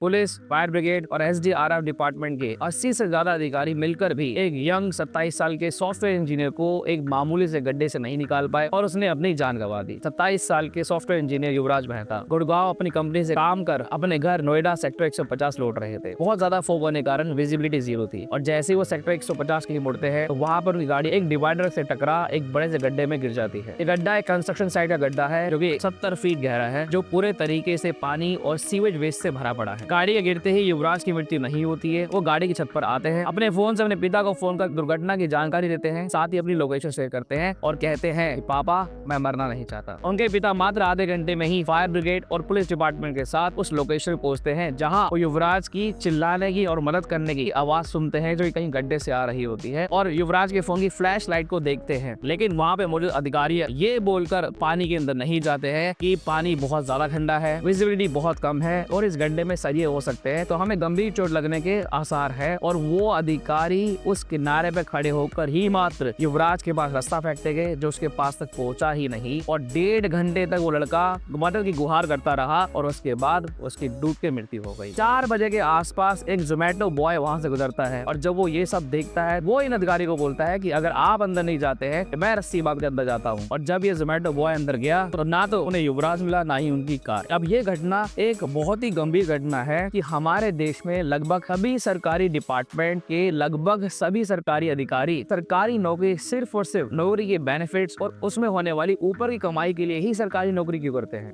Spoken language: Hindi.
पुलिस, फायर ब्रिगेड और एसडीआरएफ डिपार्टमेंट के 80 से ज्यादा अधिकारी मिलकर भी एक यंग 27 साल के सॉफ्टवेयर इंजीनियर को एक मामूली से गड्ढे से नहीं निकाल पाए और उसने अपनी जान गंवा दी। 27 साल के सॉफ्टवेयर इंजीनियर युवराज मेहता गुड़गांव अपनी कंपनी से काम कर अपने घर नोएडा सेक्टर 150 लौट रहे थे। बहुत ज्यादा फोग होने के कारण विजिबिलिटी जीरो थी और जैसे ही वो सेक्टर 150 के लिए मुड़ते हैं तो वहां पर उनकी गाड़ी एक डिवाइडर से टकरा एक बड़े से गड्ढे में गिर जाती है। ये गड्ढा एक कंस्ट्रक्शन साइट का गड्ढा है जो कि 70 फीट गहरा है, जो पूरे तरीके से पानी और सीवेज वेस्ट से भरा पड़ा है। गाड़ी के गिरते ही युवराज की मृत्यु नहीं होती है। वो गाड़ी की छत पर आते हैं, अपने फोन से अपने पिता को फोन कर दुर्घटना की जानकारी देते हैं, साथ ही अपनी लोकेशन शेयर करते हैं और कहते हैं पापा मैं मरना नहीं चाहता। उनके पिता मात्र आधे घंटे में ही फायर ब्रिगेड और पुलिस डिपार्टमेंट के साथ उस लोकेशन पर पहुंचते हैं जहां वो युवराज की चिल्लाने की और मदद करने की आवाज सुनते हैं जो कहीं गड्ढे से आ रही होती है और युवराज के फोन की फ्लैश लाइट को देखते हैं। लेकिन वहां पे मौजूद अधिकारी ये बोलकर पानी के अंदर नहीं जाते हैं कि पानी बहुत ज्यादा ठंडा है, विजिबिलिटी बहुत कम है और इस गड्ढे में सरिये हो सकते हैं तो हमें गंभीर चोट लगने के आसार है। और वो अधिकारी उस किनारे पे खड़े होकर ही मात्र युवराज के पास रास्ता फेंकते गए जो उसके पास तक पहुंचा ही नहीं और 1.5 घंटे तक वो लड़का मदद की गुहार करता रहा और उसके बाद उसकी डूब के मृत्यु हो गई। 4 बजे के आसपास एक जोमेटो बॉय वहां से गुजरता है और जब वो ये सब देखता है वो इन अधिकारी को बोलता है कि अगर आप अंदर नहीं जाते हैं तो मैं रस्सी बांध के अंदर जाता हूँ। और जब ये जोमेटो बॉय अंदर गया तो ना तो उन्हें युवराज मिला ना ही उनकी कार। अब ये घटना एक बहुत ही गंभीर घटना है कि हमारे देश में लगभग सभी सरकारी डिपार्टमेंट के लगभग सभी सरकारी अधिकारी सरकारी नौकरी सिर्फ और सिर्फ नौकरी के बेनिफिट्स और उसमें होने वाली ऊपर की कमाई के लिए ही सरकारी नौकरी क्यों करते हैं।